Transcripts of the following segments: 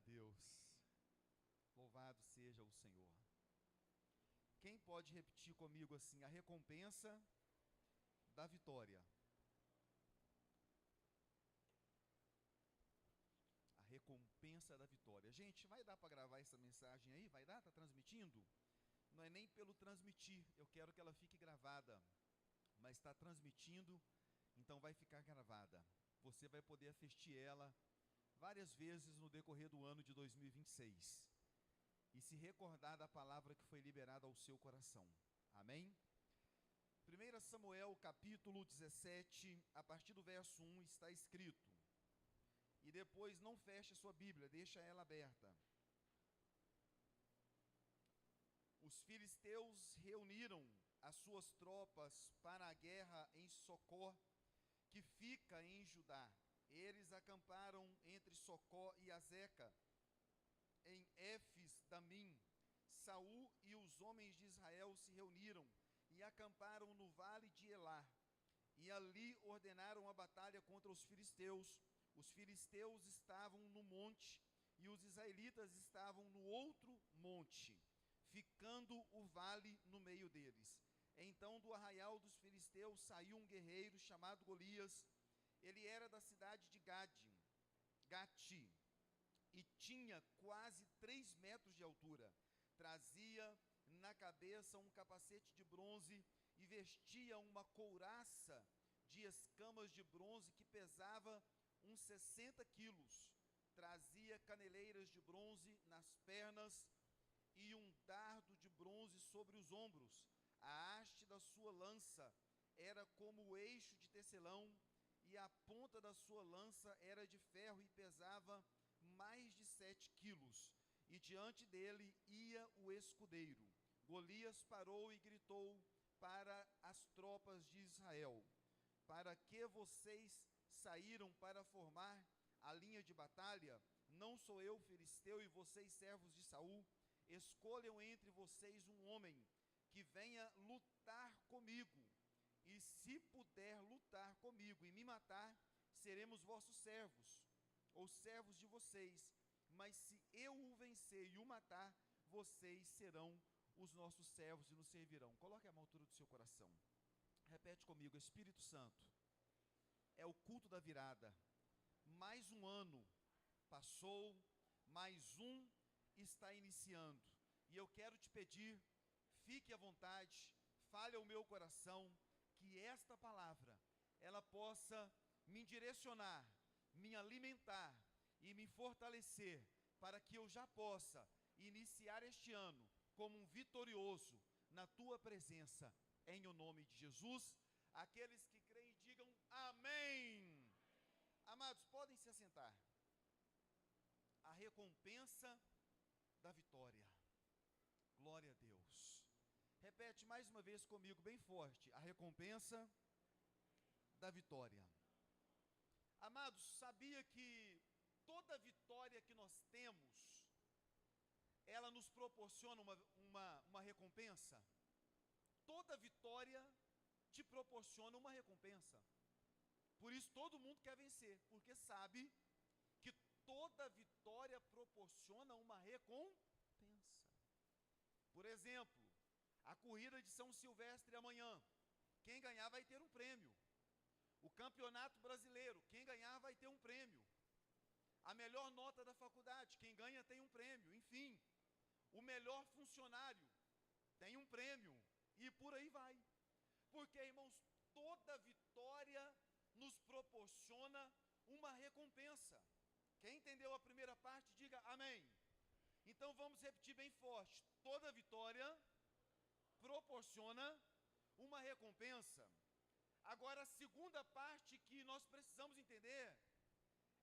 Deus. Louvado seja o Senhor. Quem pode repetir comigo assim? A recompensa da vitória. A recompensa da vitória. Gente, vai dar para gravar essa mensagem aí? Vai dar? Está transmitindo? Não é nem pelo transmitir, eu quero que ela fique gravada. Mas está transmitindo, então vai ficar gravada. Você vai poder assistir ela várias vezes no decorrer do ano de 2026. E se recordar da palavra que foi liberada ao seu coração. Amém? 1 Samuel capítulo 17, a partir do verso 1 está escrito. E depois não feche a sua Bíblia, deixa ela aberta. Os filisteus reuniram as suas tropas para a guerra em Socó, que fica em Judá. Eles acamparam entre Socó e Azeca, em Éfes-Damim. Saul e os homens de Israel se reuniram e acamparam no vale de Elá. E ali ordenaram a batalha contra os filisteus. Os filisteus estavam no monte e os israelitas estavam no outro monte, ficando o vale no meio deles. Então do arraial dos filisteus saiu um guerreiro chamado Golias. Ele era da cidade de Gati, e tinha quase 3 metros de altura. Trazia na cabeça um capacete de bronze e vestia uma couraça de escamas de bronze que pesava uns 60 quilos. Trazia caneleiras de bronze nas pernas e um dardo de bronze sobre os ombros. A haste da sua lança era como o eixo de tecelão, e a ponta da sua lança era de ferro e pesava mais de 7 quilos. E diante dele ia o escudeiro. Golias parou e gritou para as tropas de Israel: para que vocês saíram para formar a linha de batalha? Não sou eu filisteu e vocês servos de Saul? Escolham entre vocês um homem que venha lutar comigo, e se puder lutar comigo e me matar, seremos vossos servos, ou servos de vocês. Mas se eu o vencer e o matar, vocês serão os nossos servos e nos servirão. Coloque a mão à altura do seu coração. Repete comigo: Espírito Santo, é o culto da virada. Mais um ano passou, mais um está iniciando. E eu quero te pedir, fique à vontade, fale ao meu coração, que esta palavra, ela possa me direcionar, me alimentar e me fortalecer, para que eu já possa iniciar este ano como um vitorioso na tua presença, em o nome de Jesus. Aqueles que creem digam amém. Amados, podem se assentar. A recompensa da vitória. Glória a Deus. Repete mais uma vez comigo bem forte: a recompensa da vitória. Amados, sabia que toda vitória que nós temos, ela nos proporciona uma recompensa? Toda vitória te proporciona uma recompensa. Por isso todo mundo quer vencer, porque sabe que toda vitória proporciona uma recompensa. Por exemplo, a corrida de São Silvestre amanhã, quem ganhar vai ter um prêmio. O campeonato brasileiro, quem ganhar vai ter um prêmio. A melhor nota da faculdade, quem ganha tem um prêmio. Enfim, o melhor funcionário tem um prêmio. E por aí vai. Porque, irmãos, toda vitória nos proporciona uma recompensa. Quem entendeu a primeira parte, diga amém. Então vamos repetir bem forte: toda vitória proporciona uma recompensa. Agora, a segunda parte que nós precisamos entender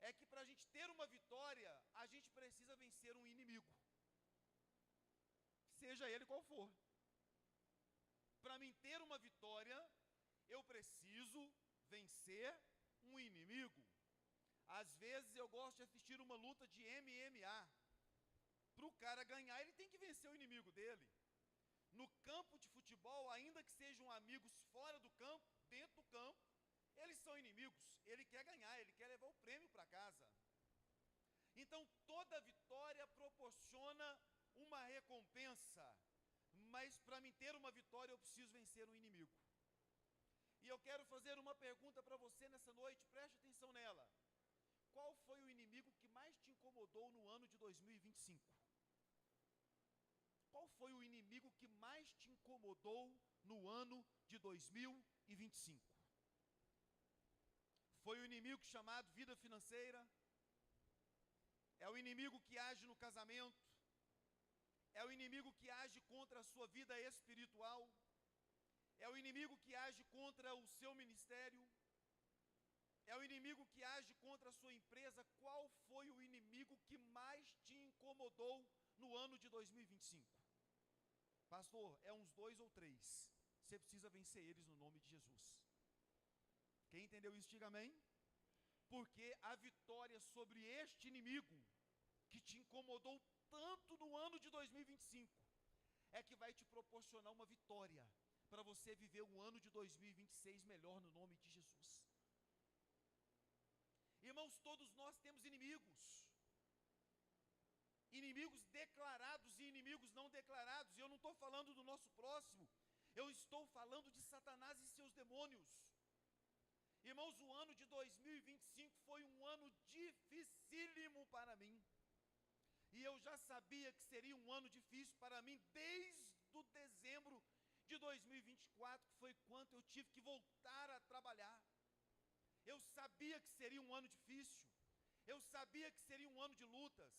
é que para a gente ter uma vitória, a gente precisa vencer um inimigo, seja ele qual for. Para mim ter uma vitória, eu preciso vencer um inimigo. Às vezes eu gosto de assistir uma luta de MMA. Para o cara ganhar, ele tem que vencer o inimigo dele. No campo de futebol, ainda que sejam amigos fora do campo, dentro do campo, eles são inimigos. Ele quer ganhar, ele quer levar o prêmio para casa. Então Então toda vitória proporciona uma recompensa, mas para mim ter uma vitória eu preciso vencer o inimigo. E eu quero fazer uma pergunta para você nessa noite, preste atenção nela. Qual foi o inimigo que mais te incomodou no ano de 2025? Qual foi o inimigo que mais te incomodou no ano de 2025? Foi o inimigo chamado vida financeira? É o inimigo que age no casamento? É o inimigo que age contra a sua vida espiritual? É o inimigo que age contra o seu ministério? É o inimigo que age contra a sua empresa? Qual foi o inimigo que mais te incomodou no ano de 2025? Pastor, é uns 2 ou 3. Você precisa vencer eles no nome de Jesus. Quem entendeu isso, diga amém. Porque a vitória sobre este inimigo que te incomodou tanto no ano de 2025 é que vai te proporcionar uma vitória para você viver o ano de 2026 melhor no nome de Jesus. Irmãos, todos nós temos inimigos. Inimigos declarados e inimigos não declarados. E eu não estou falando do nosso próximo, eu estou falando de Satanás e seus demônios. Irmãos, o ano de 2025 foi um ano dificílimo para mim. E eu já sabia que seria um ano difícil para mim desde o dezembro de 2024, que foi quando eu tive que voltar a trabalhar. Eu sabia que seria um ano difícil. Eu sabia que seria um ano de lutas.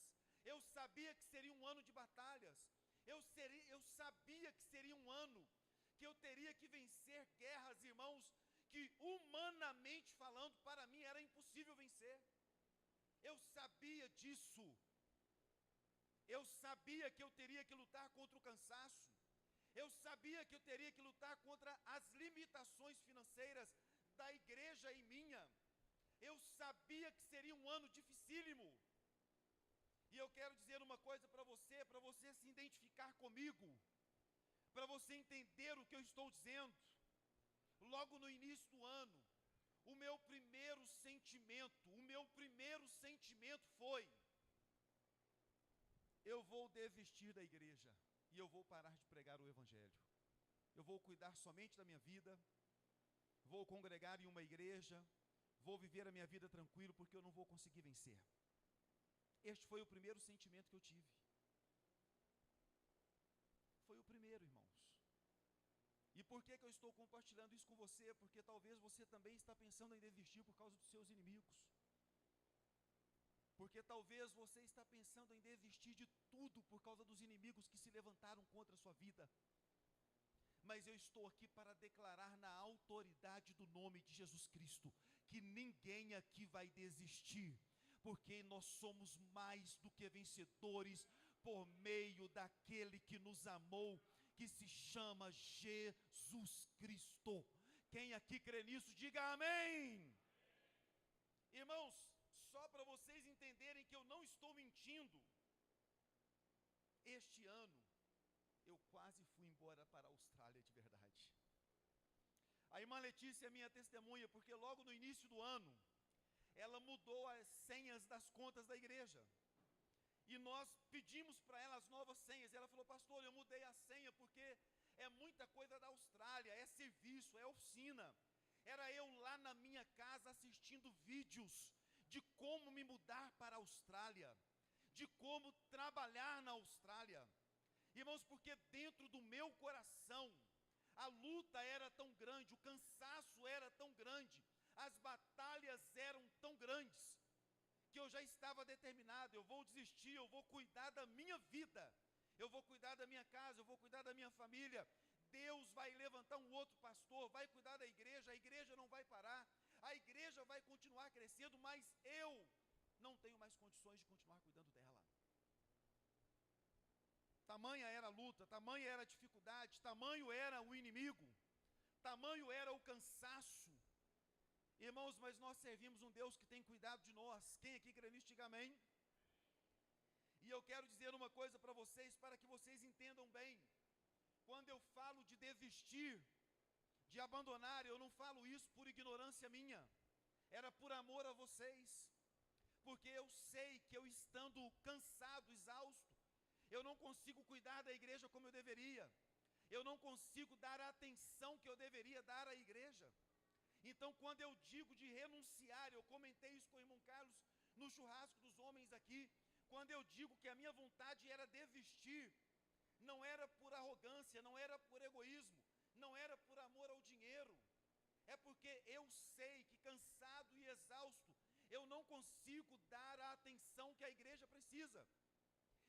Eu sabia que seria um ano de batalhas. Eu sabia que seria um ano que eu teria que vencer guerras, irmãos, que humanamente falando, para mim era impossível vencer. Eu sabia disso. Eu sabia que eu teria que lutar contra o cansaço. Eu sabia que eu teria que lutar contra as limitações financeiras da igreja e minha. Eu sabia que seria um ano dificílimo. E eu quero dizer uma coisa para você se identificar comigo, para você entender o que eu estou dizendo. Logo no início do ano, o meu primeiro sentimento foi: eu vou desistir da igreja e eu vou parar de pregar o evangelho. Eu vou cuidar somente da minha vida, vou congregar em uma igreja, vou viver a minha vida tranquilo, porque eu não vou conseguir vencer. Este foi o primeiro sentimento que eu tive. Foi o primeiro, irmãos. E por que eu estou compartilhando isso com você? Porque talvez você também está pensando em desistir por causa dos seus inimigos. Porque talvez você está pensando em desistir de tudo por causa dos inimigos que se levantaram contra a sua vida. Mas eu estou aqui para declarar na autoridade do nome de Jesus Cristo, que ninguém aqui vai desistir, porque nós somos mais do que vencedores por meio daquele que nos amou, que se chama Jesus Cristo. Quem aqui crê nisso, diga amém. Irmãos, só para vocês entenderem que eu não estou mentindo, este ano eu quase fui embora para a Austrália de verdade. A irmã Letícia é minha testemunha, porque logo no início do ano, ela mudou as senhas das contas da igreja. E nós pedimos para ela as novas senhas. Ela falou: pastor, eu mudei a senha porque é muita coisa da Austrália, é serviço, é oficina. Era eu lá na minha casa assistindo vídeos de como me mudar para a Austrália, de como trabalhar na Austrália. Irmãos, porque dentro do meu coração a luta era tão grande, o cansaço era tão grande, as batalhas eram tão grandes, que eu já estava determinado: eu vou desistir, eu vou cuidar da minha vida, eu vou cuidar da minha casa, eu vou cuidar da minha família. Deus vai levantar um outro pastor, vai cuidar da igreja, a igreja não vai parar, a igreja vai continuar crescendo, mas eu não tenho mais condições de continuar cuidando dela. Tamanha era a luta, tamanha era a dificuldade, tamanho era o inimigo, tamanho era o cansaço. Irmãos, mas nós servimos um Deus que tem cuidado de nós. Quem aqui crê nisso, diga amém. E eu quero dizer uma coisa para vocês, para que vocês entendam bem. Quando eu falo de desistir, de abandonar, eu não falo isso por ignorância minha, era por amor a vocês. Porque eu sei que eu estando ando cansado, exausto. Eu não consigo cuidar da igreja como eu deveria. Eu não consigo dar a atenção que eu deveria dar à igreja. Então, quando eu digo de renunciar, eu comentei isso com o irmão Carlos no churrasco dos homens aqui. Quando eu digo que a minha vontade era desistir, não era por arrogância, não era por egoísmo, não era por amor ao dinheiro. É porque eu sei que cansado e exausto, eu não consigo dar a atenção que a igreja precisa.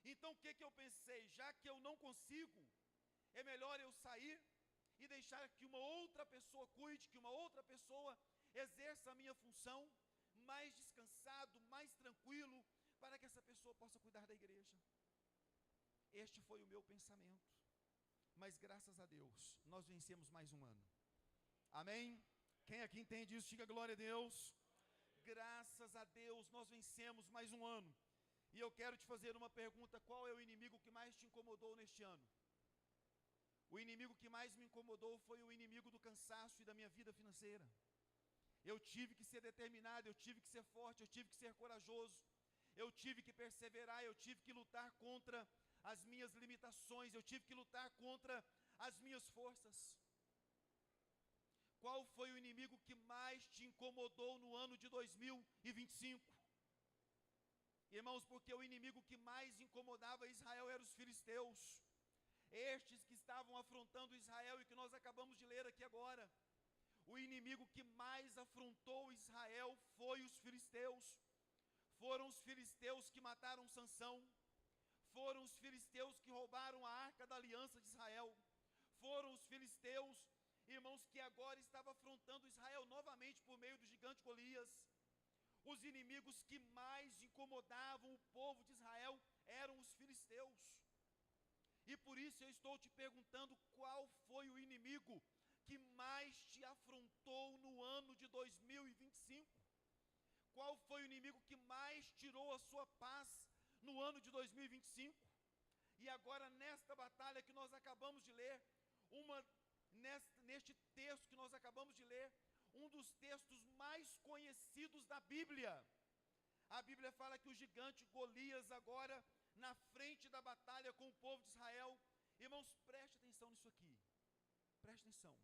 Então o que eu pensei? Já que eu não consigo, é melhor eu sair e deixar que uma outra pessoa cuide, que uma outra pessoa exerça a minha função, mais descansado, mais tranquilo, para que essa pessoa possa cuidar da igreja. Este foi o meu pensamento. Mas graças a Deus, nós vencemos mais um ano. Amém? Quem aqui entende isso, diga glória a Deus. Graças a Deus, nós vencemos mais um ano. E eu quero te fazer uma pergunta: qual é o inimigo que mais te incomodou neste ano? O inimigo que mais me incomodou foi o inimigo do cansaço e da minha vida financeira. Eu tive que ser determinado, eu tive que ser forte, eu tive que ser corajoso, eu tive que perseverar, eu tive que lutar contra as minhas limitações, eu tive que lutar contra as minhas forças. Qual foi o inimigo que mais te incomodou no ano de 2025? Irmãos, porque o inimigo que mais incomodava Israel eram os filisteus. Estes que estavam afrontando Israel e que nós acabamos de ler aqui agora. O inimigo que mais afrontou Israel foi os filisteus. Foram os filisteus que mataram Sansão. Foram os filisteus que roubaram a arca da aliança de Israel. Foram os filisteus, irmãos, que agora estavam afrontando Israel novamente por meio do gigante Golias. Os inimigos que mais incomodavam o povo de Israel eram os filisteus. E por isso eu estou te perguntando: qual foi o inimigo que mais te afrontou no ano de 2025? Qual foi o inimigo que mais tirou a sua paz no ano de 2025? E agora nesta batalha que nós acabamos de ler, neste texto que nós acabamos de ler, um dos textos mais conhecidos da Bíblia. A Bíblia fala que o gigante Golias agora, na frente da batalha com o povo de Israel. Irmãos, preste atenção nisso aqui. Preste atenção.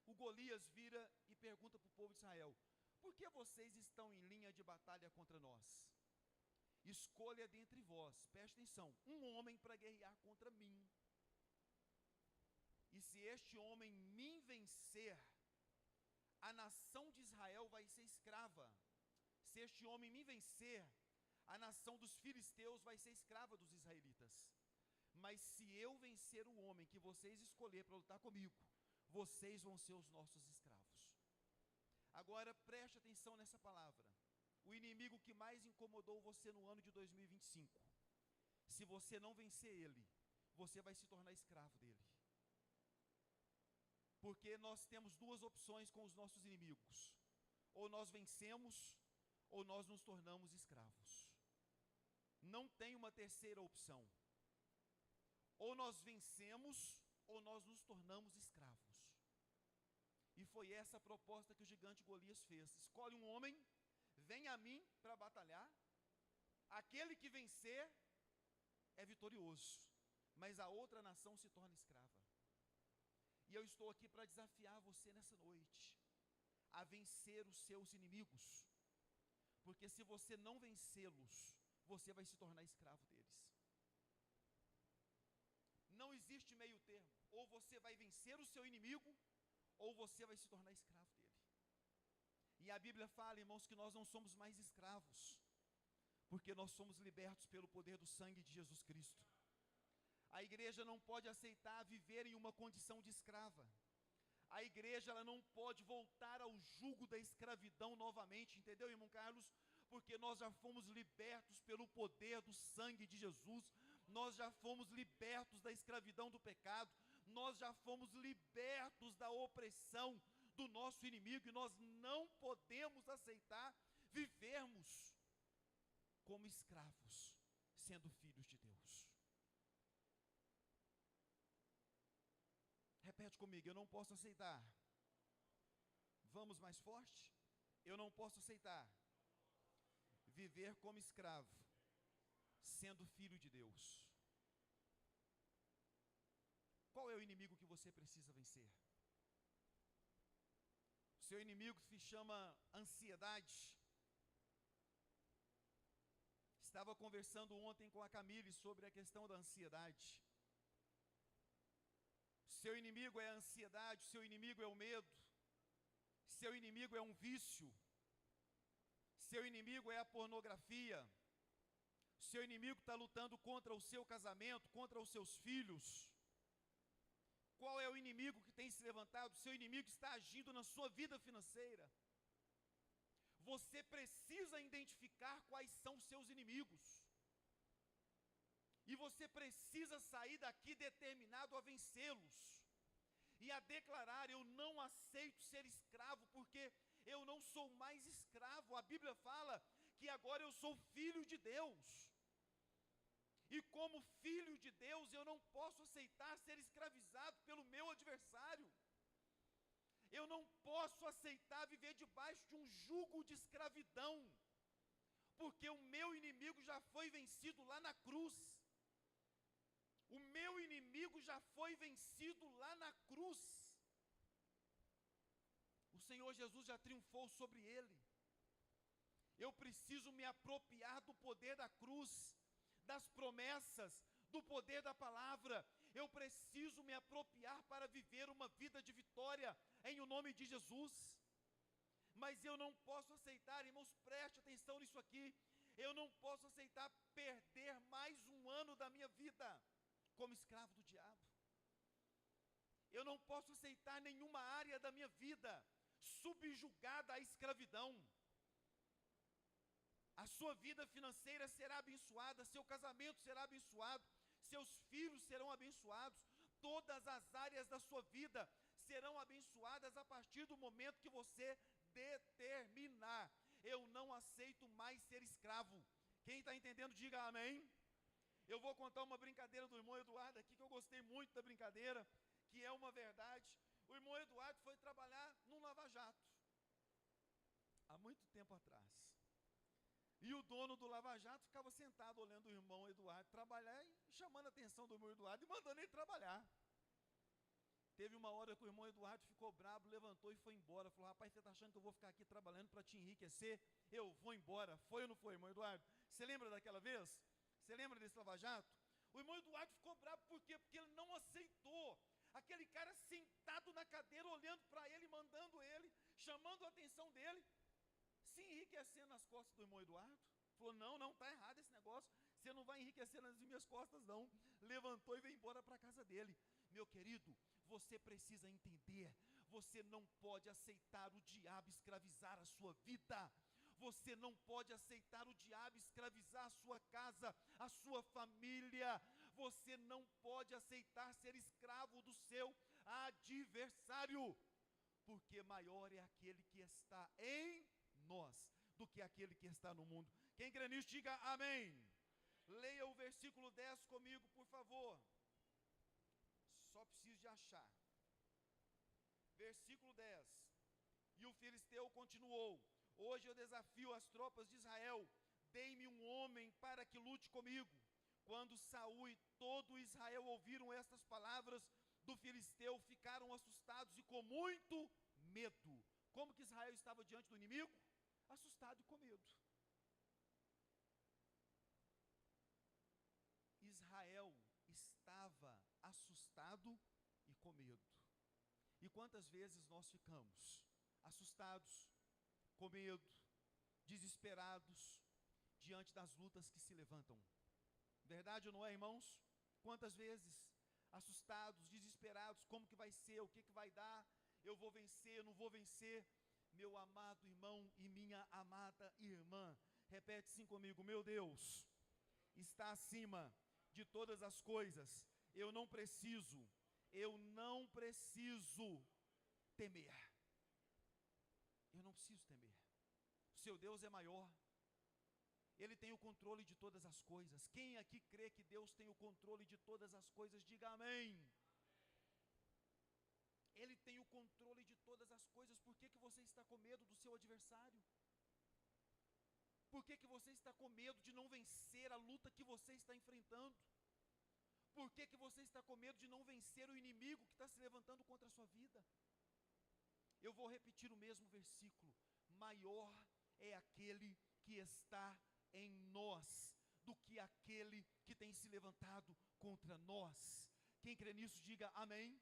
O Golias vira e pergunta para o povo de Israel: por que vocês estão em linha de batalha contra nós? Escolha dentre vós, preste atenção, um homem para guerrear contra mim. E se este homem me vencer, a nação de Israel vai ser escrava. Se este homem me vencer, a nação dos filisteus vai ser escrava dos israelitas. Mas se eu vencer o homem que vocês escolher para lutar comigo, vocês vão ser os nossos escravos. Agora preste atenção nessa palavra. O inimigo que mais incomodou você no ano de 2025, se você não vencer ele, você vai se tornar escravo dele. Porque nós temos duas opções com os nossos inimigos: ou nós vencemos, ou nós nos tornamos escravos. Não tem uma terceira opção. Ou nós vencemos, ou nós nos tornamos escravos. E foi essa a proposta que o gigante Golias fez: escolhe um homem, vem a mim para batalhar, aquele que vencer é vitorioso, mas a outra nação se torna escrava. E eu estou aqui para desafiar você nessa noite a vencer os seus inimigos, porque se você não vencê-los, você vai se tornar escravo deles. Não existe meio termo: ou você vai vencer o seu inimigo, ou você vai se tornar escravo dele. E a Bíblia fala, irmãos, que nós não somos mais escravos, porque nós somos libertos pelo poder do sangue de Jesus Cristo. A igreja não pode aceitar viver em uma condição de escrava. A igreja ela não pode voltar ao jugo da escravidão novamente, entendeu, irmão Carlos? Porque nós já fomos libertos pelo poder do sangue de Jesus. Nós já fomos libertos da escravidão do pecado. Nós já fomos libertos da opressão do nosso inimigo, e nós não podemos aceitar vivermos como escravos, sendo filhos de Deus. Repete comigo: eu não posso aceitar. Vamos mais forte? Eu não posso aceitar viver como escravo sendo filho de Deus. Qual é o inimigo que você precisa vencer? O seu inimigo se chama ansiedade. Estava conversando ontem com a Camille sobre a questão da ansiedade. Seu inimigo é a ansiedade, seu inimigo é o medo, seu inimigo é um vício, seu inimigo é a pornografia, seu inimigo está lutando contra o seu casamento, contra os seus filhos. Qual é o inimigo que tem se levantado? Seu inimigo está agindo na sua vida financeira. Você precisa identificar quais são os seus inimigos. E você precisa sair daqui determinado a vencê-los. E a declarar: eu não aceito ser escravo, porque eu não sou mais escravo. A Bíblia fala que agora eu sou filho de Deus. E como filho de Deus, eu não posso aceitar ser escravizado pelo meu adversário. Eu não posso aceitar viver debaixo de um jugo de escravidão, porque o meu inimigo já foi vencido lá na cruz. O meu inimigo já foi vencido lá na cruz. O Senhor Jesus já triunfou sobre ele. Eu preciso me apropriar do poder da cruz, das promessas, do poder da palavra. Eu preciso me apropriar para viver uma vida de vitória, em o nome de Jesus. Mas eu não posso aceitar, irmãos, preste atenção nisso aqui, eu não posso aceitar perder mais um ano da minha vida como escravo do diabo. Eu não posso aceitar nenhuma área da minha vida subjugada à escravidão. A sua vida financeira será abençoada, seu casamento será abençoado, seus filhos serão abençoados, todas as áreas da sua vida serão abençoadas a partir do momento que você determinar: eu não aceito mais ser escravo. Quem está entendendo, diga amém. Eu vou contar uma brincadeira do irmão Eduardo aqui, que eu gostei muito da brincadeira, que é uma verdade. O irmão Eduardo foi trabalhar num lava-jato, há muito tempo atrás. E o dono do lava-jato ficava sentado olhando o irmão Eduardo trabalhar e chamando a atenção do irmão Eduardo e mandando ele trabalhar. Teve uma hora que o irmão Eduardo ficou bravo, levantou e foi embora. Falou: rapaz, você está achando que eu vou ficar aqui trabalhando para te enriquecer? Eu vou embora. Foi ou não foi, irmão Eduardo? Você lembra daquela vez? Você lembra desse lava-jato? O irmão Eduardo ficou bravo, por quê? Porque ele não aceitou aquele cara sentado na cadeira, olhando para ele, mandando ele, chamando a atenção dele, se enriquecendo nas costas do irmão Eduardo. Falou: não, está errado esse negócio, você não vai enriquecer nas minhas costas não. Levantou e veio embora para a casa dele. Meu querido, você precisa entender, você não pode aceitar o diabo escravizar a sua vida. Você não pode aceitar o diabo escravizar a sua casa, a sua família. Você não pode aceitar ser escravo do seu adversário, porque maior é aquele que está em nós do que aquele que está no mundo. Quem crê nisso, diga amém. Leia o versículo 10 comigo, por favor. Só preciso de achar. Versículo 10. E o filisteu continuou: hoje eu desafio as tropas de Israel, dei-me um homem para que lute comigo. Quando Saul e todo Israel ouviram estas palavras do filisteu, ficaram assustados e com muito medo. Como que Israel estava diante do inimigo? Assustado e com medo. Israel estava assustado e com medo. E quantas vezes nós ficamos assustados, com medo, desesperados, diante das lutas que se levantam? Verdade ou não é, irmãos? Quantas vezes assustados, desesperados, como que vai ser, o que que vai dar, eu vou vencer, não vou vencer? Meu amado irmão e minha amada irmã, repete assim comigo: meu Deus está acima de todas as coisas. Eu não preciso temer. Eu não preciso temer. O seu Deus é maior. Ele tem o controle de todas as coisas. Quem aqui crê que Deus tem o controle de todas as coisas, diga amém. Ele tem o controle de todas as coisas. Por que que você está com medo do seu adversário? Por que que você está com medo de não vencer a luta luta que você está enfrentando? Por que você está com medo de não vencer o inimigo que está se levantando contra a sua vida? Eu vou repetir o mesmo versículo: maior é aquele que está em nós do que aquele que tem se levantado contra nós. Quem crê nisso, diga amém.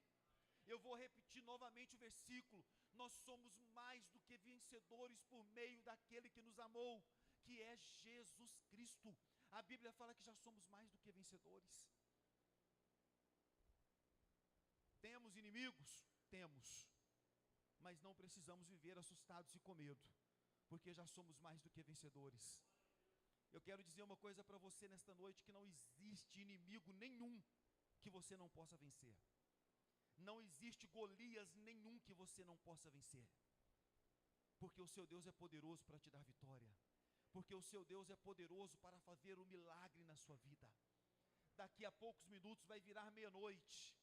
Eu vou repetir novamente o versículo: nós somos mais do que vencedores por meio daquele que nos amou, que é Jesus Cristo. A Bíblia fala que já somos mais do que vencedores. Temos inimigos? Temos. Mas não precisamos viver assustados e com medo, porque já somos mais do que vencedores. Eu quero dizer uma coisa para você nesta noite: que não existe inimigo nenhum que você não possa vencer. Não existe Golias nenhum que você não possa vencer, porque o seu Deus é poderoso para te dar vitória, porque o seu Deus é poderoso para fazer um milagre na sua vida. Daqui a poucos minutos vai virar meia-noite,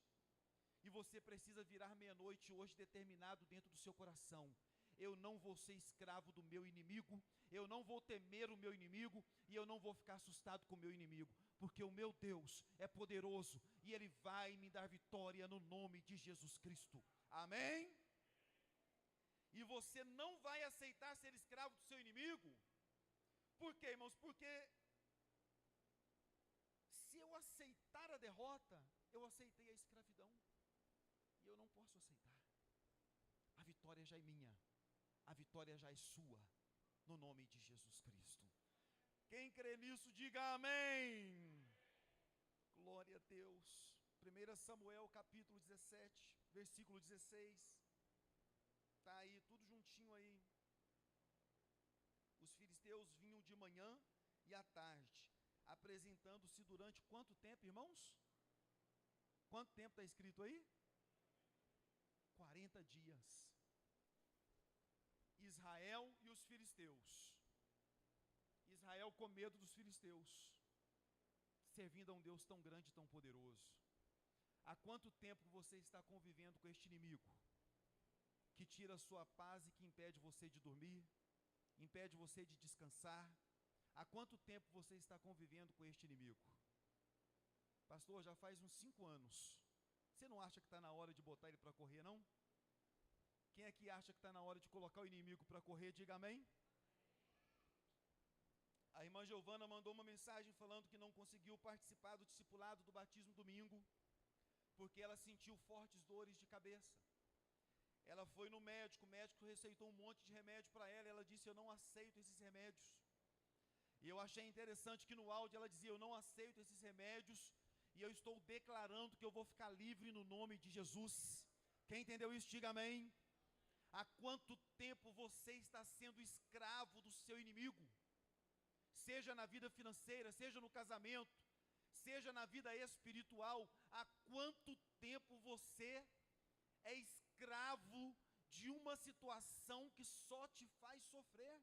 e você precisa virar meia-noite hoje determinado dentro do seu coração: eu não vou ser escravo do meu inimigo, eu não vou temer o meu inimigo, e eu não vou ficar assustado com o meu inimigo, porque o meu Deus é poderoso, e Ele vai me dar vitória no nome de Jesus Cristo, amém? E você não vai aceitar ser escravo do seu inimigo. Por quê, irmãos? Porque se eu aceitar a derrota, eu aceitei a escravidão, e eu não posso aceitar. A vitória já é minha, a vitória já é sua, no nome de Jesus Cristo. Quem crê nisso, diga amém. Glória a Deus. 1 Samuel capítulo 17, versículo 16, está aí, tudo juntinho aí. Os filisteus vinham de manhã e à tarde, apresentando-se durante quanto tempo, irmãos? Quanto tempo está escrito aí? 40 dias. Israel e os filisteus. Israel com medo dos filisteus, servindo a um Deus tão grande e tão poderoso. Há quanto tempo você está convivendo com este inimigo, que tira a sua paz e que impede você de dormir, impede você de descansar? Há quanto tempo você está convivendo com este inimigo? Pastor, já faz uns 5 anos. Você não acha que está na hora de botar ele para correr, não? Quem aqui acha que está na hora de colocar o inimigo para correr, diga amém. A irmã Giovana mandou uma mensagem falando que não conseguiu participar do discipulado do batismo domingo, porque ela sentiu fortes dores de cabeça. Ela foi no médico, o médico receitou um monte de remédio para ela, e ela disse: eu não aceito esses remédios. E eu achei interessante que no áudio ela dizia: eu não aceito esses remédios, e eu estou declarando que eu vou ficar livre no nome de Jesus. Quem entendeu isso, diga amém. Há quanto tempo você está sendo escravo do seu inimigo? Seja na vida financeira, seja no casamento, seja na vida espiritual. Há quanto tempo você é escravo de uma situação que só te faz sofrer?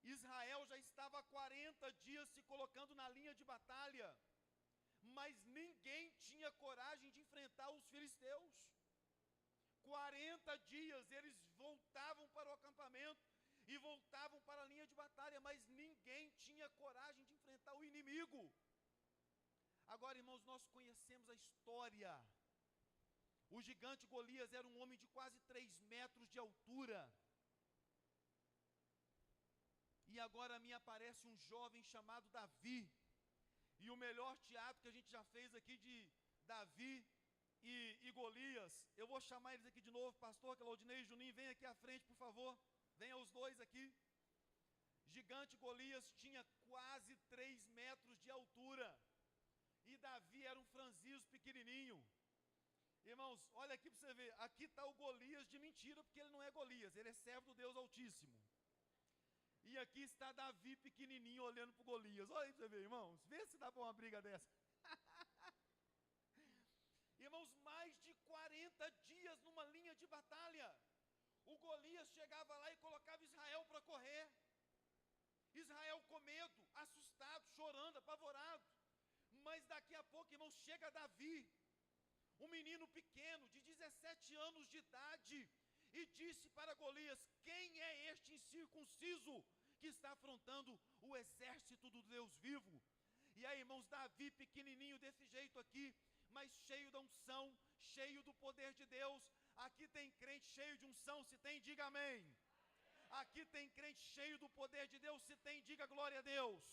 Israel já estava há 40 dias se colocando na linha de batalha, mas ninguém tinha coragem de enfrentar os filisteus. 40 dias eles voltavam para o acampamento e voltavam para a linha de batalha, mas ninguém tinha coragem de enfrentar o inimigo. Agora, irmãos, nós conhecemos a história. O gigante Golias era um homem de quase 3 metros de altura. E agora me aparece um jovem chamado Davi. E o melhor teatro que a gente já fez aqui de Davi e Golias, eu vou chamar eles aqui de novo. Pastor Claudinei e Juninho, vem aqui à frente, por favor. Venham os dois aqui. Gigante Golias tinha quase 3 metros de altura, e Davi era um franzino pequenininho. Irmãos, olha aqui para você ver. Aqui está o Golias de mentira, porque ele não é Golias, ele é servo do Deus Altíssimo. E aqui está Davi pequenininho olhando para o Golias. Olha aí para você ver, irmãos. Vê se dá para uma briga dessa. Irmãos, mais de 40 dias numa linha de batalha. O Golias chegava lá e colocava Israel para correr. Israel com medo, assustado, chorando, apavorado. Mas daqui a pouco, irmãos, chega Davi, um menino pequeno de 17 anos de idade, e disse para Golias: quem é este incircunciso que está afrontando o exército do Deus vivo. E aí, irmãos, Davi pequenininho desse jeito aqui, mas cheio da unção, cheio do poder de Deus. Aqui tem crente cheio de unção, se tem, diga amém. Aqui tem crente cheio do poder de Deus, se tem, diga glória a Deus.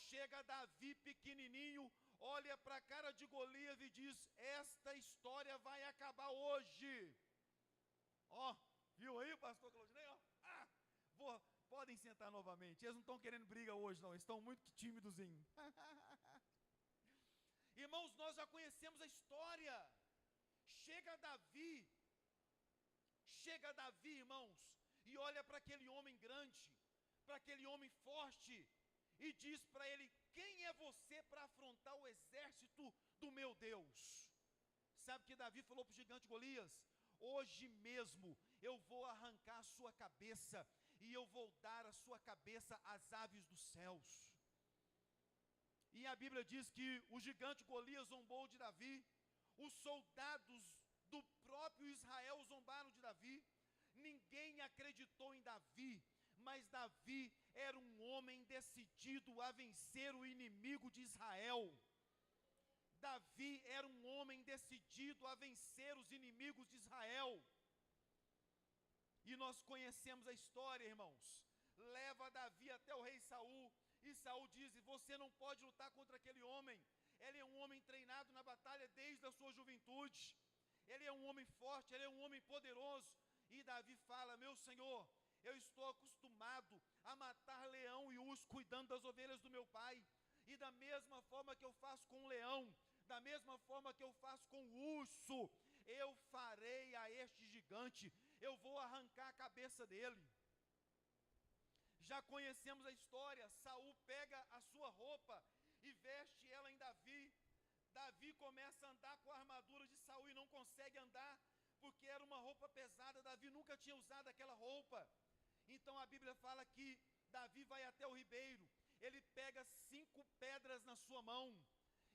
Chega Davi pequenininho, olha para a cara de Golias e diz: esta história vai acabar hoje. Ó, viu aí, pastor Claudinei? Podem sentar novamente. Eles não estão querendo briga hoje, não. Eles estão muito tímidozinhos. Irmãos, nós já conhecemos a história. Chega Davi, irmãos, e olha para aquele homem grande, para aquele homem forte, e diz para ele: quem é você para afrontar o exército do meu Deus? Sabe o que Davi falou para o gigante Golias? Hoje mesmo eu vou arrancar a sua cabeça, e eu vou dar a sua cabeça às aves dos céus. E a Bíblia diz que o gigante Golias zombou de Davi, os soldados do próprio Israel zombaram de Davi, ninguém acreditou em Davi, mas Davi era um homem decidido a vencer o inimigo de Israel. Davi era um homem decidido a vencer os inimigos de Israel. E nós conhecemos a história, irmãos. Leva Davi até o rei Saul, e Saul diz: você não pode lutar contra aquele homem. Ele é um homem treinado na batalha desde a sua juventude. Ele é um homem forte, ele é um homem poderoso. E Davi fala: meu senhor, eu estou acostumado a matar leão e urso cuidando das ovelhas do meu pai. E da mesma forma que eu faço com o leão, da mesma forma que eu faço com o urso, eu farei a este gigante. Eu vou arrancar a cabeça dele. Já conhecemos a história. Saul pega a sua roupa e veste ela em Davi. Davi começa a andar com a armadura de Saul e não consegue andar, porque era uma roupa pesada. Davi nunca tinha usado aquela roupa. Então a Bíblia fala que Davi vai até o ribeiro. Ele pega 5 pedras na sua mão,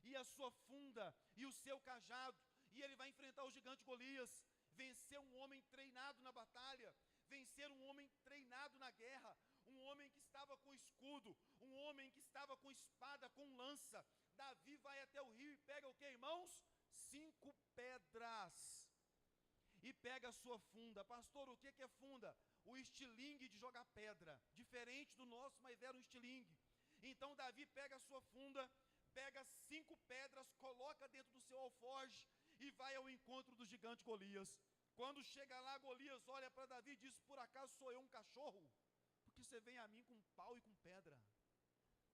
e a sua funda, e o seu cajado, e ele vai enfrentar o gigante Golias. Vencer um homem treinado na batalha, vencer um homem treinado na guerra, um homem que estava com escudo, um homem que estava com espada, com lança. Davi vai até o rio e pega o que, irmãos? 5 pedras, e pega a sua funda. Pastor, o que é funda? O estilingue de jogar pedra, diferente do nosso, mas era um estilingue. Então Davi pega a sua funda, pega 5 pedras, coloca dentro do seu alforje, e vai ao encontro do gigante Golias. Quando chega lá, Golias olha para Davi e diz: por acaso sou eu um cachorro? Porque você vem a mim com pau e com pedra.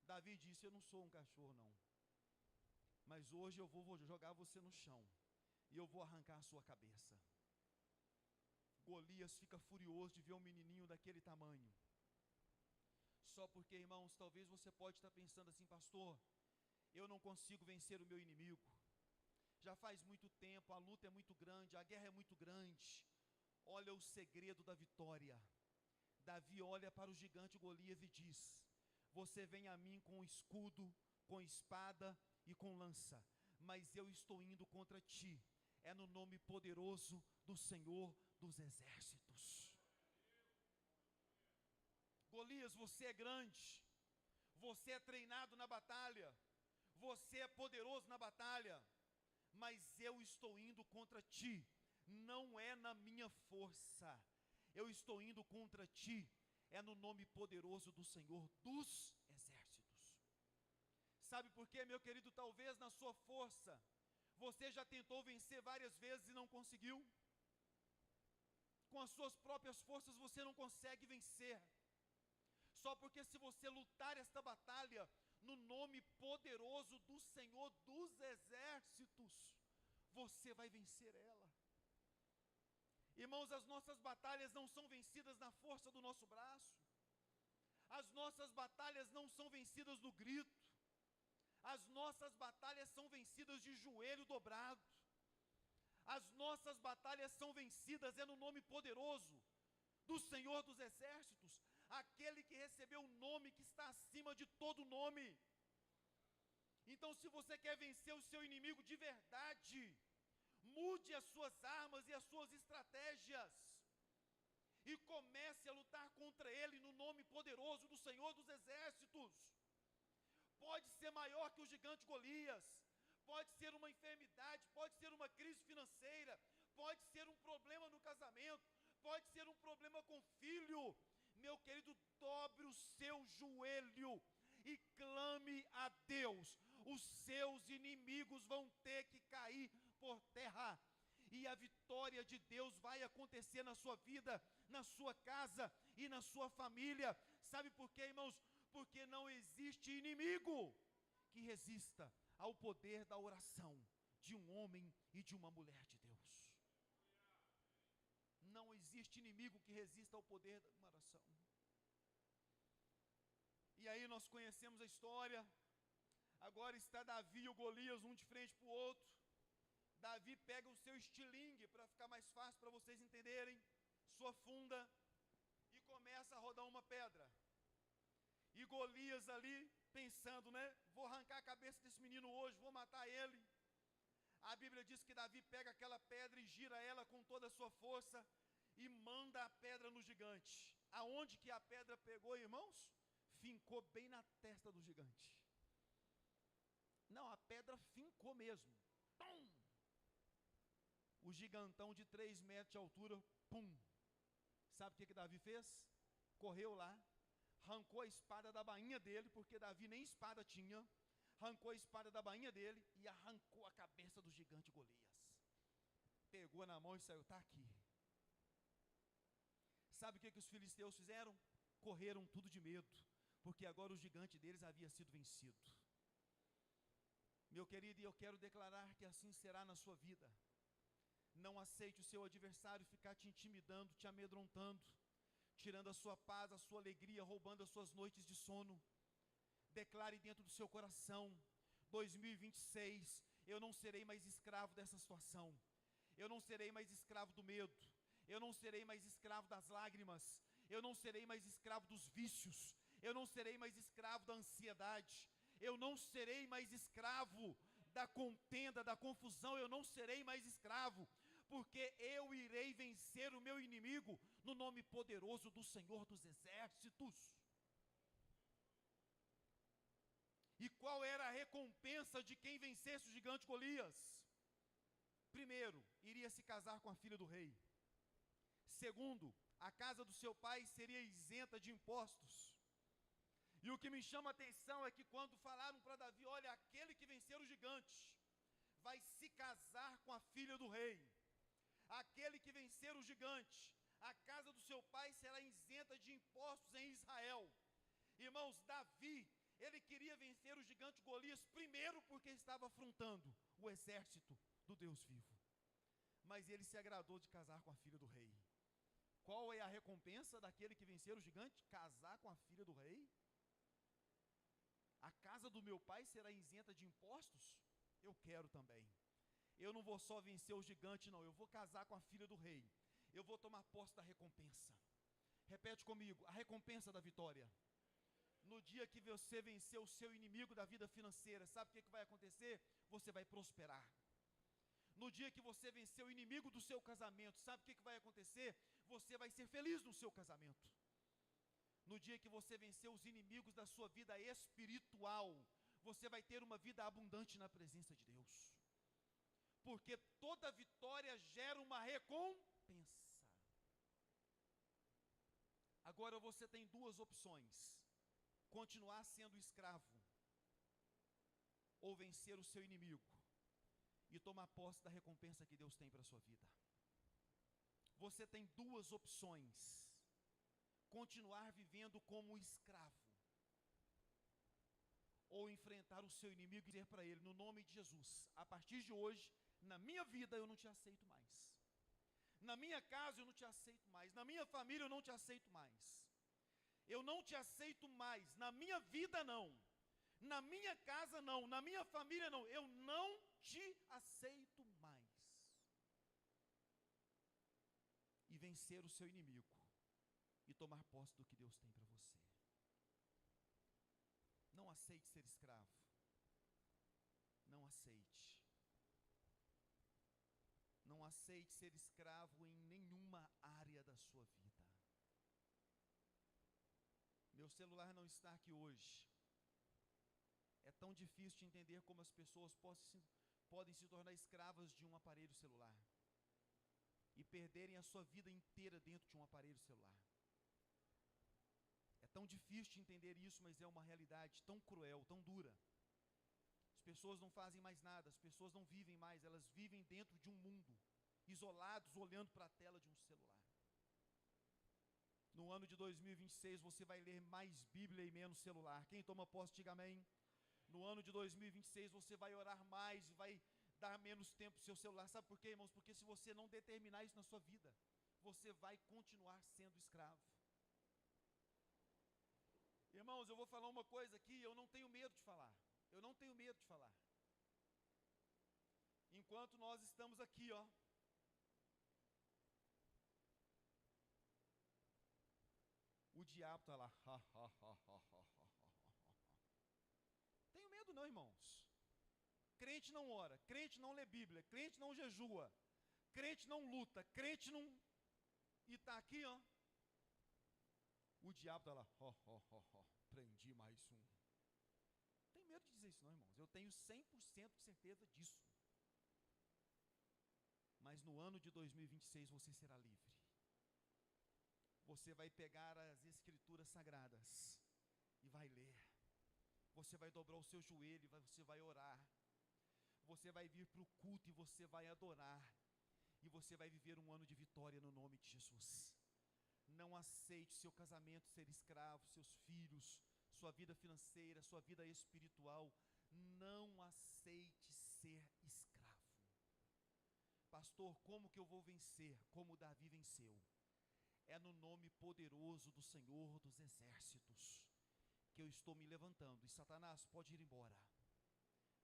Davi disse: eu não sou um cachorro não, mas hoje eu vou jogar você no chão, e eu vou arrancar a sua cabeça. Golias fica furioso de ver um menininho daquele tamanho. Só porque, irmãos, talvez você pode estar pensando assim: pastor, eu não consigo vencer o meu inimigo. Já faz muito tempo, a luta é muito grande, a guerra é muito grande. Olha o segredo da vitória. Davi olha para o gigante Golias e diz: você vem a mim com escudo, com espada e com lança, mas eu estou indo contra ti, é no nome poderoso do Senhor dos exércitos. Golias, você é grande, você é treinado na batalha, você é poderoso na batalha, mas eu estou indo contra ti, não é na minha força, eu estou indo contra ti, é no nome poderoso do Senhor dos exércitos. Sabe por quê, meu querido? Talvez na sua força, você já tentou vencer várias vezes e não conseguiu. Com as suas próprias forças você não consegue vencer. Só porque se você lutar esta batalha no nome poderoso do Senhor dos exércitos, você vai vencer ela. Irmãos, as nossas batalhas não são vencidas na força do nosso braço. As nossas batalhas não são vencidas no grito. As nossas batalhas são vencidas de joelho dobrado. As nossas batalhas são vencidas no nome poderoso do Senhor dos exércitos, aquele que recebeu o nome que está acima de todo nome. Então, se você quer vencer o seu inimigo de verdade, mude as suas armas e as suas estratégias. e comece a lutar contra ele no nome poderoso do Senhor dos Exércitos. Pode ser maior que o gigante Golias, pode ser uma enfermidade, pode ser uma crise financeira, pode ser um problema no casamento, pode ser um problema com filho. Meu querido, dobre o seu joelho e clame a Deus. Os seus inimigos vão ter que cair por terra, e a vitória de Deus vai acontecer na sua vida, na sua casa e na sua família. Sabe por quê, irmãos? Porque não existe inimigo que resista ao poder da oração de um homem e de uma mulher de Deus. Não existe inimigo que resista ao poder da uma oração. E aí nós conhecemos a história. Agora está Davi e o Golias, um de frente para o outro. Davi pega o seu estilingue, para ficar mais fácil para vocês entenderem, sua funda, e começa a rodar uma pedra. E Golias ali, pensando, né? Vou arrancar a cabeça desse menino hoje, vou matar ele. A Bíblia diz que Davi pega aquela pedra e gira ela com toda a sua força, e manda a pedra no gigante. Aonde que a pedra pegou, irmãos? Fincou bem na testa do gigante. Não, a pedra fincou mesmo. Pum! O gigantão de 3 metros de altura, pum! Sabe o que Davi fez? Correu lá, arrancou a espada da bainha dele, porque Davi nem espada tinha, arrancou a espada da bainha dele e arrancou a cabeça do gigante Golias. Pegou na mão e saiu, está aqui. Sabe o que os filisteus fizeram? Correram tudo de medo, porque agora o gigante deles havia sido vencido. Meu querido, e eu quero declarar que assim será na sua vida. Não aceite o seu adversário ficar te intimidando, te amedrontando, tirando a sua paz, a sua alegria, roubando as suas noites de sono. Declare dentro do seu coração: 2026, eu não serei mais escravo dessa situação. Eu não serei mais escravo do medo. Eu não serei mais escravo das lágrimas. Eu não serei mais escravo dos vícios. Eu não serei mais escravo da ansiedade. Eu não serei mais escravo da contenda, da confusão. Eu não serei mais escravo, porque eu irei vencer o meu inimigo no nome poderoso do Senhor dos Exércitos. E qual era a recompensa de quem vencesse o gigante Golias? Primeiro, iria se casar com a filha do rei. Segundo, a casa do seu pai seria isenta de impostos. E o que me chama a atenção é que quando falaram para Davi: olha, aquele que vencer o gigante vai se casar com a filha do rei. Aquele que vencer o gigante, a casa do seu pai será isenta de impostos em Israel. Irmãos, Davi, ele queria vencer o gigante Golias, primeiro porque estava afrontando o exército do Deus vivo. Mas ele se agradou de casar com a filha do rei. Qual é a recompensa daquele que vencer o gigante? Casar com a filha do rei? A casa do meu pai será isenta de impostos? Eu quero também. Eu não vou só vencer o gigante, não. Eu vou casar com a filha do rei. Eu vou tomar posse da recompensa. Repete comigo: a recompensa da vitória. No dia que você vencer o seu inimigo da vida financeira, sabe o que vai acontecer? Você vai prosperar. No dia que você vencer o inimigo do seu casamento, sabe o que vai acontecer? Você vai ser feliz no seu casamento. No dia que você vencer os inimigos da sua vida espiritual, você vai ter uma vida abundante na presença de Deus. Porque toda vitória gera uma recompensa. Agora você tem duas opções: continuar sendo escravo, ou vencer o seu inimigo e tomar posse da recompensa que Deus tem para a sua vida. Você tem duas opções: continuar vivendo como escravo, ou enfrentar o seu inimigo e dizer para ele: no nome de Jesus, a partir de hoje, na minha vida eu não te aceito mais, na minha casa eu não te aceito mais, na minha família eu não te aceito mais, eu não te aceito mais, na minha vida não, na minha casa não, na minha família não, eu não te aceito mais. E vencer o seu inimigo e tomar posse do que Deus tem para você. Não aceite ser escravo. Não aceite. Não aceite ser escravo em nenhuma área da sua vida. Meu celular não está aqui hoje. É tão difícil de entender como as pessoas podem se tornar escravas de um aparelho celular e perderem a sua vida inteira dentro de um aparelho celular. É tão difícil de entender isso, mas é uma realidade tão cruel, tão dura. As pessoas não fazem mais nada, as pessoas não vivem mais, elas vivem dentro de um mundo, isolados, olhando para a tela de um celular. No ano de 2026 você vai ler mais Bíblia e menos celular. Quem toma posse, diga amém. No ano de 2026 você vai orar mais e vai dar menos tempo para o seu celular. Sabe por quê, irmãos? Porque se você não determinar isso na sua vida, você vai continuar sendo escravo. Irmãos, eu vou falar uma coisa aqui, eu não tenho medo de falar. Eu não tenho medo de falar. Enquanto nós estamos aqui, ó, o diabo está lá. Tenho medo não, irmãos. Crente não ora, crente não lê Bíblia, crente não jejua, crente não luta, crente não... E está aqui, ó. O diabo está lá. Prendi mais um. Tenho medo de dizer isso não, irmãos. Eu tenho 100% de certeza disso. Mas no ano de 2026 você será livre. Você vai pegar as escrituras sagradas e vai ler. Você vai dobrar o seu joelho, você vai orar. Você vai vir para o culto e você vai adorar. E você vai viver um ano de vitória no nome de Jesus. Não aceite seu casamento ser escravo, seus filhos, sua vida financeira, sua vida espiritual. Não aceite ser escravo. Pastor, como que eu vou vencer? Como Davi venceu? É no nome poderoso do Senhor dos Exércitos que eu estou me levantando. E Satanás, pode ir embora.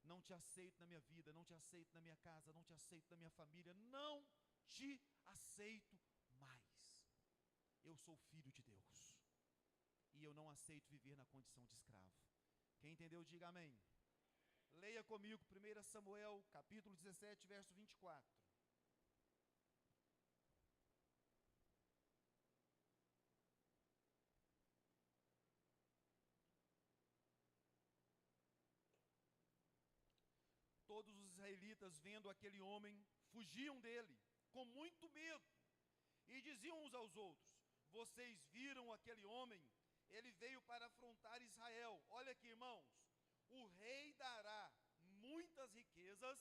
Não te aceito na minha vida, não te aceito na minha casa, não te aceito na minha família, não te aceito mais. Eu sou filho de Deus e eu não aceito viver na condição de escravo. Quem entendeu, diga amém. Leia comigo 1 Samuel, capítulo 17, verso 24. Todos os israelitas, vendo aquele homem, fugiam dele, com muito medo, e diziam uns aos outros: vocês viram aquele homem? Ele veio para afrontar Israel. Olha aqui, irmãos, o rei dará muitas riquezas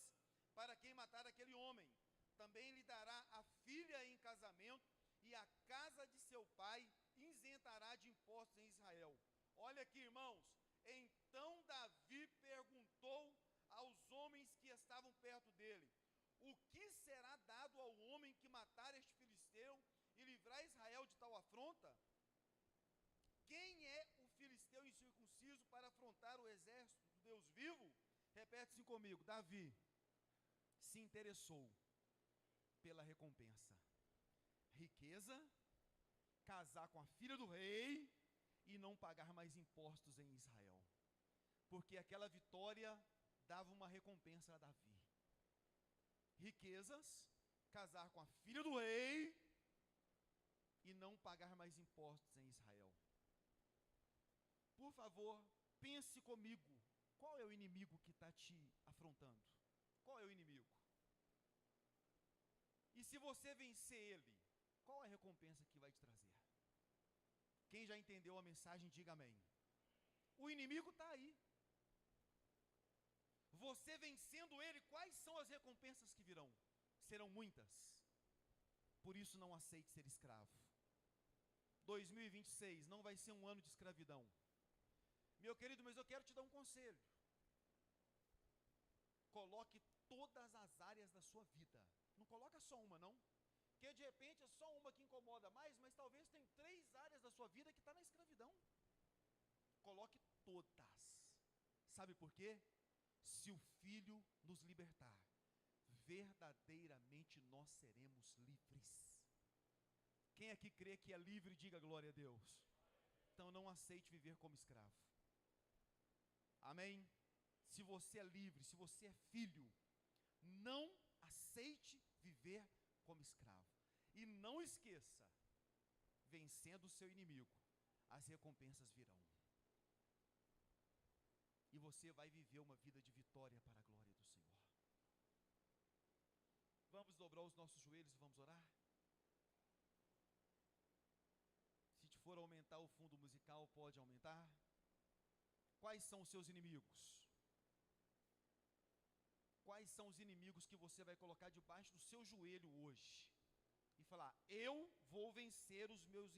para quem matar aquele homem. Também lhe dará a filha em casamento, e a casa de seu pai isentará de impostos em Israel. Olha aqui, irmãos, então Davi perguntou aos homens que estavam perto dele: o que será dado ao homem que matar este filisteu e livrar Israel de tal afronta? Quem é o filisteu incircunciso para afrontar o exército do Deus vivo? Repete-se comigo. Davi se interessou pela recompensa: riqueza, casar com a filha do rei e não pagar mais impostos em Israel, porque aquela vitória dava uma recompensa a Davi. Riquezas, casar com a filha do rei e não pagar mais impostos em Israel. Por favor, pense comigo, qual é o inimigo que está te afrontando? Qual é o inimigo? E se você vencer ele, qual é a recompensa que vai te trazer? Quem já entendeu a mensagem, diga amém. O inimigo está aí. Você vencendo ele, quais são as recompensas que virão? Serão muitas. Por isso não aceite ser escravo. 2026 não vai ser um ano de escravidão. Meu querido, mas eu quero te dar um conselho. Coloque todas as áreas da sua vida. Não coloca só uma, não. Porque de repente é só uma que incomoda mais, mas talvez tem 3 áreas da sua vida que está na escravidão. Coloque todas. Sabe por quê? Se o Filho nos libertar, verdadeiramente nós seremos livres. Quem aqui crê que é livre, diga glória a Deus. Então não aceite viver como escravo. Amém? Se você é livre, se você é filho, não aceite viver como escravo. E não esqueça, vencendo o seu inimigo, as recompensas virão. E você vai viver uma vida de vitória para a glória do Senhor. Vamos dobrar os nossos joelhos e vamos orar? Se for aumentar o fundo musical, pode aumentar. Quais são os seus inimigos? Quais são os inimigos que você vai colocar debaixo do seu joelho hoje? E falar: eu vou vencer os meus